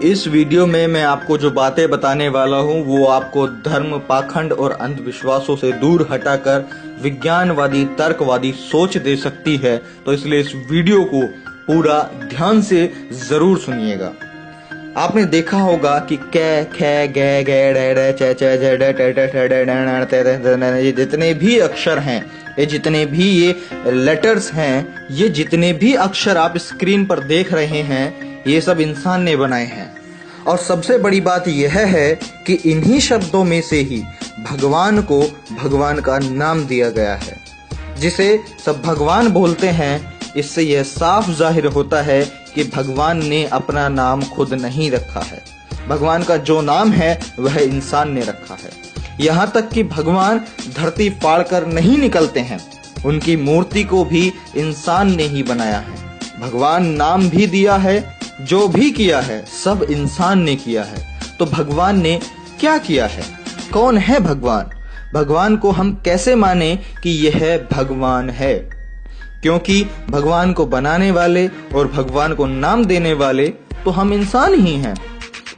इस वीडियो में मैं आपको जो बातें बताने वाला हूँ वो आपको धर्म, पाखंड और अंधविश्वासों से दूर हटाकर विज्ञानवादी, तर्कवादी सोच दे सकती है। तो इसलिए इस वीडियो को पूरा ध्यान से जरूर सुनिएगा। आपने देखा होगा कि कै, खे, गे, गे, डे, डे, चे, चे, जे, डे, टे, टे, टे, डे, डे, टे, टे, टे, टे, ये जितने भी अक्षर हैं, ये जितने भी ये लेटर्स हैं, ये जितने भी अक्षर आप स्क्रीन पर देख रहे हैं, ये सब इंसान ने बनाए हैं। और सबसे बड़ी बात यह है कि इन्हीं शब्दों में से ही भगवान को भगवान का नाम दिया गया है, जिसे सब भगवान बोलते हैं। इससे यह साफ जाहिर होता है कि भगवान ने अपना नाम खुद नहीं रखा है। भगवान का जो नाम है वह इंसान ने रखा है। यहाँ तक कि भगवान धरती फाड़कर नहीं निकलते हैं, उनकी मूर्ति को भी इंसान ने ही बनाया है। भगवान नाम भी दिया है, जो भी किया है सब इंसान ने किया है। तो भगवान ने क्या किया है? कौन है भगवान? भगवान को हम कैसे माने कि यह भगवान है? क्योंकि भगवान को बनाने वाले और भगवान को नाम देने वाले तो हम इंसान ही हैं।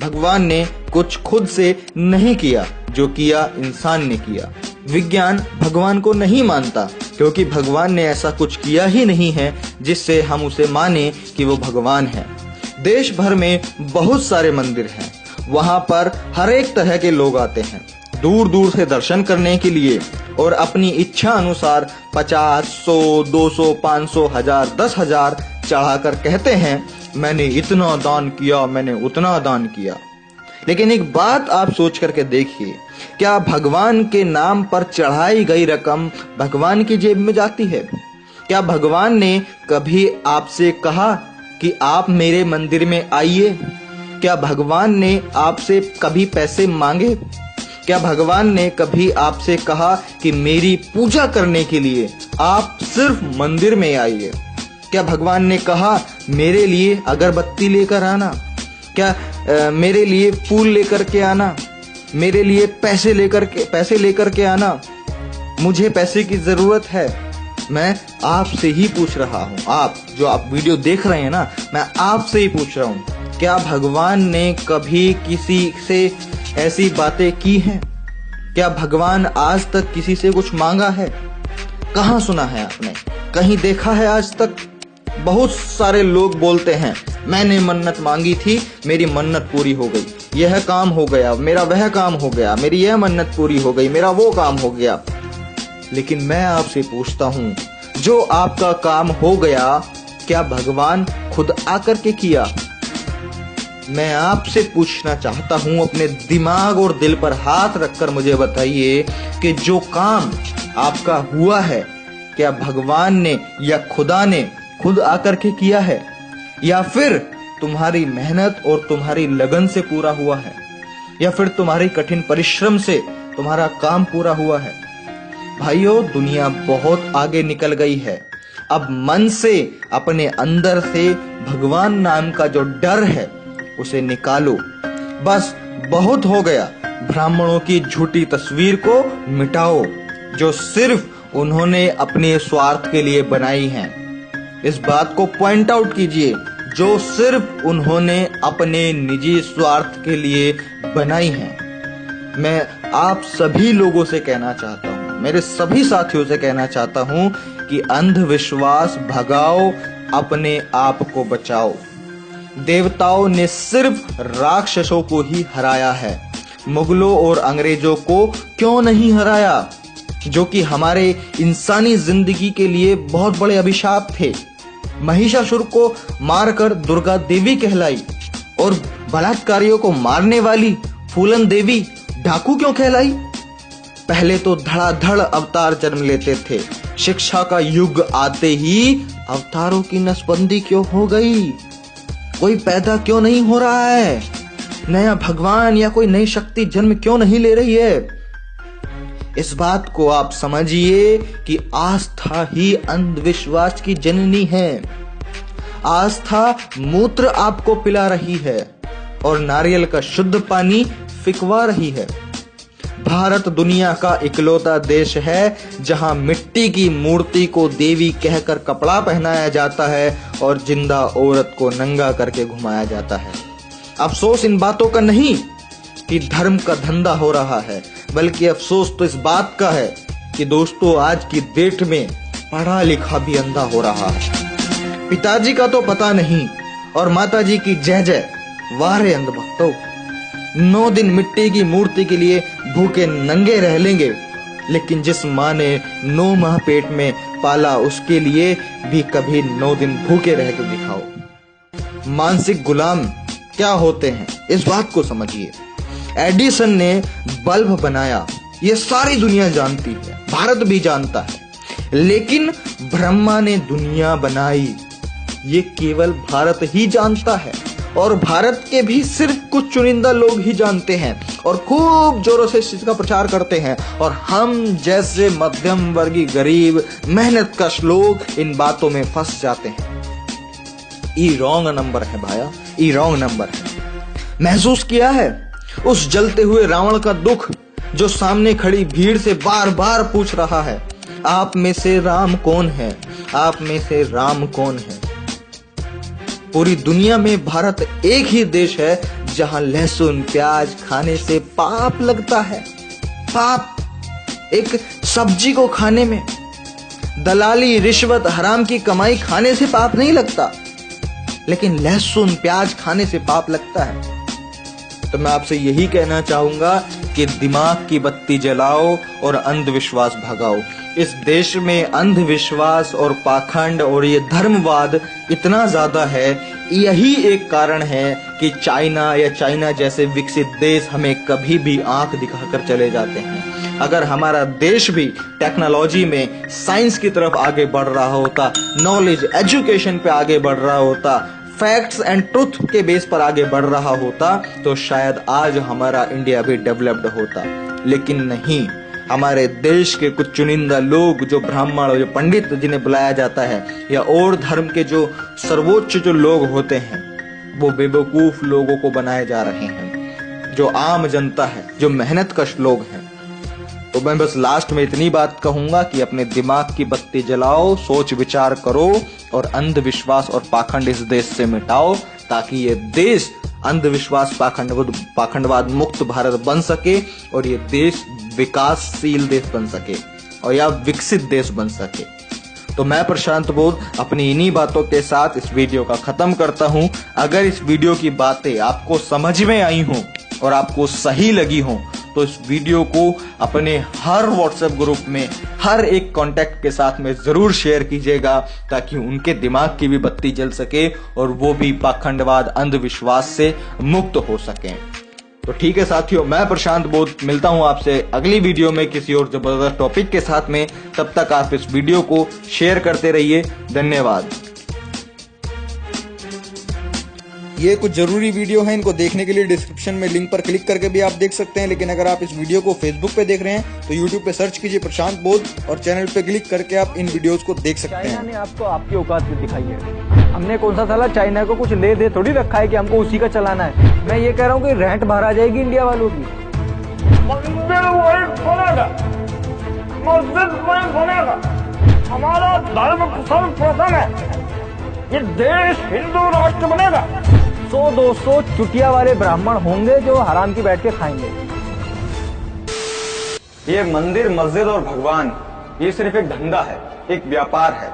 भगवान ने कुछ खुद से नहीं किया, जो किया इंसान ने किया। विज्ञान भगवान को नहीं मानता, क्योंकि भगवान ने ऐसा कुछ किया ही नहीं है जिससे हम उसे माने कि वो भगवान है। देश भर में बहुत सारे मंदिर हैं, वहां पर हर एक तरह के लोग आते हैं दूर दूर से दर्शन करने के लिए, और अपनी इच्छा अनुसार 50, 100, 200, 500, 1000, 10,000 चढ़ाकर कहते हैं मैंने इतना दान किया, मैंने उतना दान किया। लेकिन एक बात आप सोच करके देखिए, क्या भगवान के नाम पर चढ़ाई गई रकम भगवान की जेब में जाती है? क्या भगवान ने कभी आपसे कहा कि आप मेरे मंदिर में आइए? क्या भगवान ने आपसे कभी पैसे मांगे? क्या भगवान ने कभी आपसे कहा कि मेरी पूजा करने के लिए आप सिर्फ मंदिर में आइए? क्या भगवान ने कहा मेरे लिए अगरबत्ती लेकर आना? क्या मेरे लिए फूल लेकर के आना? मेरे लिए पैसे लेकर के आना? मुझे पैसे की जरूरत है। मैं आपसे ही पूछ रहा हूँ, आप जो आप वीडियो देख रहे हैं ना, मैं आपसे ही पूछ रहा हूँ, क्या भगवान ने कभी किसी से ऐसी बातें की हैं? क्या भगवान आज तक किसी से कुछ मांगा है? कहाँ सुना है आपने? कहीं देखा है आज तक? बहुत सारे लोग बोलते हैं मैंने मन्नत मांगी थी, मेरी मन्नत पूरी हो गई, यह काम हो गया, मेरा वह काम हो गया, मेरी यह मन्नत पूरी हो गई, मेरा वो काम हो गया। लेकिन मैं आपसे पूछता हूँ, जो आपका काम हो गया, क्या भगवान खुद आकर के किया? मैं आपसे पूछना चाहता हूं, अपने दिमाग और दिल पर हाथ रखकर मुझे बताइए कि जो काम आपका हुआ है, क्या भगवान ने या खुदा ने खुद आकर के किया है, या फिर तुम्हारी मेहनत और तुम्हारी लगन से पूरा हुआ है, या फिर तुम्हारी कठिन परिश्रम से तुम्हारा काम पूरा हुआ है? भाइयों, दुनिया बहुत आगे निकल गई है। अब मन से, अपने अंदर से भगवान नाम का जो डर है उसे निकालो। बस बहुत हो गया। ब्राह्मणों की झूठी तस्वीर को मिटाओ, जो सिर्फ उन्होंने अपने स्वार्थ के लिए बनाई है। इस बात को पॉइंट आउट कीजिए, जो सिर्फ उन्होंने अपने निजी स्वार्थ के लिए बनाई है। मैं आप सभी लोगों से कहना चाहता हूँ, मेरे सभी साथियों से कहना चाहता हूँ कि अंधविश्वास भगाओ, अपने आप को बचाओ। देवताओं ने सिर्फ राक्षसों को ही हराया है, मुगलों और अंग्रेजों को क्यों नहीं हराया, जो कि हमारे इंसानी जिंदगी के लिए बहुत बड़े अभिशाप थे। महिषासुर को मारकर दुर्गा देवी कहलाई, और बलात्कारियों को मारने वाली फूलन देवी डाकू क्यों कहलाई? पहले तो धड़ाधड़ अवतार जन्म लेते थे, शिक्षा का युग आते ही अवतारों की नसबंदी क्यों हो गई? कोई पैदा क्यों नहीं हो रहा है? नया भगवान या कोई नई शक्ति जन्म क्यों नहीं ले रही है? इस बात को आप समझिए कि आस्था ही अंधविश्वास की जननी है। आस्था मूत्र आपको पिला रही है और नारियल का शुद्ध पानी फिकवा रही है। भारत दुनिया का इकलौता देश है जहां मिट्टी की मूर्ति को देवी कहकर कपड़ा पहनाया जाता है और जिंदा औरत को नंगा करके घुमाया जाता है। अफसोस इन बातों का नहीं कि धर्म का धंधा हो रहा है, बल्कि अफसोस तो इस बात का है कि दोस्तों आज की डेट में पढ़ा लिखा भी अंधा हो रहा है। पिताजी का तो पता नहीं और माताजी की जय जय, वारे अंधभक्तों। 9 दिन मिट्टी की मूर्ति के लिए भूखे नंगे रह लेंगे, लेकिन जिस माँ ने 9 माह पेट में पाला उसके लिए भी कभी 9 दिन भूखे रह के दिखाओ। मानसिक गुलाम क्या होते हैं इस बात को समझिए। एडिसन ने बल्ब बनाया, ये सारी दुनिया जानती है, भारत भी जानता है, लेकिन ब्रह्मा ने दुनिया बनाई ये केवल भारत ही जानता है, और भारत के भी सिर्फ कुछ चुनिंदा लोग ही जानते हैं और खूब जोरों से इसका प्रचार करते हैं, और हम जैसे मध्यम वर्गीय गरीब मेहनतकश लोग इन बातों में फंस जाते हैं। ई रॉन्ग नंबर है भाया, ई रॉन्ग नंबर है। महसूस किया है उस जलते हुए रावण का दुख जो सामने खड़ी भीड़ से बार बार पूछ रहा है, आप में से राम कौन है, आप में से राम कौन है। पूरी दुनिया में भारत एक ही देश है जहां लहसुन प्याज खाने से पाप लगता है। पाप एक सब्जी को खाने में, दलाली रिश्वत हराम की कमाई खाने से पाप नहीं लगता, लेकिन लहसुन प्याज खाने से पाप लगता है। तो मैं आपसे यही कहना चाहूंगा कि दिमाग की बत्ती जलाओ और अंधविश्वास भगाओ। इस देश में अंधविश्वास और पाखंड और ये धर्मवाद इतना ज्यादा है, यही एक कारण है कि चाइना जैसे विकसित देश हमें कभी भी आंख दिखाकर चले जाते हैं। अगर हमारा देश भी टेक्नोलॉजी में साइंस की तरफ आगे बढ़ रहा होता, नॉलेज एजुकेशन पे आगे बढ़ रहा होता, फैक्ट्स एंड ट्रुथ के बेस पर आगे बढ़ रहा होता, तो शायद आज हमारा इंडिया भी डेवलप्ड होता। लेकिन नहीं, हमारे देश के कुछ चुनिंदा लोग जो ब्राह्मण और जो पंडित जिन्हें बुलाया जाता है, या और धर्म के जो सर्वोच्च जो लोग होते हैं, वो बेवकूफ लोगों को बनाए जा रहे हैं। जो आम जनता है, जो मेहनतकश लोग हैं। तो मैं बस लास्ट में इतनी बात कहूंगा कि अपने दिमाग की बत्ती जलाओ, सोच विचार करो और अंधविश्वास और पाखंड इस देश से मिटाओ, ताकि ये देश अंधविश्वास पाखंडवाद मुक्त भारत बन सके और ये देश विकासशील देश बन सके और या विकसित देश बन सके। तो मैं प्रशांत बोध अपनी इन्हीं बातों के साथ इस वीडियो का खत्म करता हूं। अगर इस वीडियो की बातें आपको समझ में आई हों और आपको सही लगी हों, तो इस वीडियो को अपने हर व्हाट्सएप ग्रुप में हर एक कांटेक्ट के साथ में जरूर शेयर कीजिएगा, ताकि उनके दिमाग की भी बत्ती जल सके और वो भी पाखंडवाद अंधविश्वास से मुक्त हो सकें। तो ठीक है साथियों, मैं प्रशांत बोध मिलता हूं आपसे अगली वीडियो में किसी और जबरदस्त टॉपिक के साथ में। तब तक आप इस वीडियो को शेयर करते रहिए। धन्यवाद। ये कुछ जरूरी वीडियो है, इनको देखने के लिए डिस्क्रिप्शन में लिंक पर क्लिक करके भी आप देख सकते हैं। लेकिन अगर आप इस वीडियो को फेसबुक पे देख रहे हैं तो यूट्यूब पे सर्च कीजिए प्रशांत बोध और चैनल पे क्लिक करके आप इन वीडियोस को देख सकते हैं। चाइना ने आपको आपकी औकात भी दिखाई है। हमने कौन सा साला चाइना को कुछ ले दे थोड़ी रखा है कि हमको उसी का चलाना है। मैं ये कह रहा हूँ कि रेंट बाहर आ जाएगी इंडिया वालों की। मंदिर वही बनेगा, मस्जिद वही बनेगा, हमारा धर्म सर्वप्रथम है, ये देश हिंदू राष्ट्र बनेगा। 100-200 चुटिया वाले ब्राह्मण होंगे जो हराम की बैठ के खाएंगे। ये मंदिर मस्जिद और भगवान ये सिर्फ एक धंधा है, एक व्यापार है।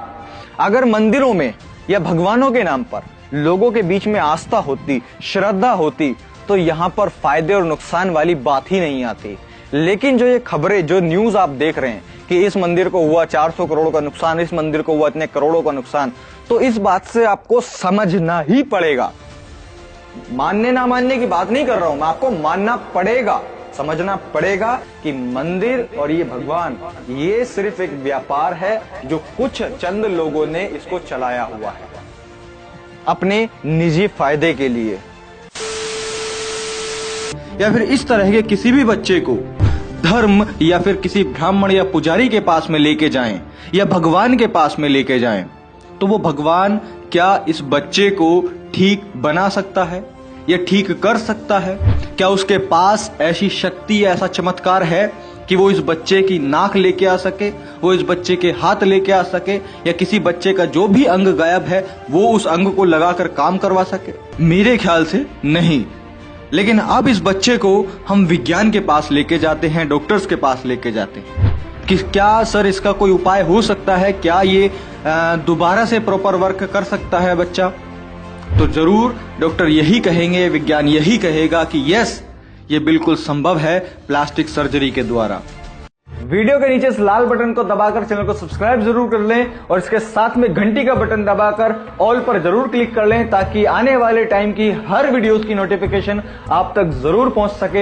अगर मंदिरों में या भगवानों के नाम पर लोगों के बीच में आस्था होती, श्रद्धा होती, तो यहाँ पर फायदे और नुकसान वाली बात ही नहीं आती। लेकिन जो ये खबरें, जो न्यूज आप देख रहे हैं कि इस मंदिर को हुआ 400 करोड़ का नुकसान, इस मंदिर को हुआ इतने करोड़ों का नुकसान, तो इस बात से आपको समझना ही पड़ेगा। मानने ना मानने की बात नहीं कर रहा हूं मैं, आपको मानना पड़ेगा, समझना पड़ेगा कि मंदिर और ये भगवान ये सिर्फ एक व्यापार है जो कुछ चंद लोगों ने इसको चलाया हुआ है अपने निजी फायदे के लिए। या फिर इस तरह के किसी भी बच्चे को धर्म या फिर किसी ब्राह्मण या पुजारी के पास में लेके जाएं या भगवान के पास में लेके जाएं, तो वो भगवान क्या इस बच्चे को ठीक बना सकता है या ठीक कर सकता है? क्या उसके पास ऐसी शक्ति या ऐसा चमत्कार है कि वो इस बच्चे की नाक लेके आ सके, वो इस बच्चे के हाथ लेके आ सके, या किसी बच्चे का जो भी अंग गायब है वो उस अंग को लगाकर काम करवा सके? मेरे ख्याल से नहीं। लेकिन अब इस बच्चे को हम विज्ञान के पास लेके जाते हैं, डॉक्टर्स के पास लेके जाते हैं कि क्या सर इसका कोई उपाय हो सकता है, क्या ये दोबारा से प्रॉपर वर्क कर सकता है बच्चा? तो जरूर डॉक्टर यही कहेंगे, विज्ञान यही कहेगा कि यस, ये बिल्कुल संभव है प्लास्टिक सर्जरी के द्वारा। वीडियो के नीचे इस लाल बटन को दबाकर चैनल को सब्सक्राइब जरूर कर लें और इसके साथ में घंटी का बटन दबाकर ऑल पर जरूर क्लिक कर लें ताकि आने वाले टाइम की हर वीडियोस की नोटिफिकेशन आप तक जरूर पहुंच सके।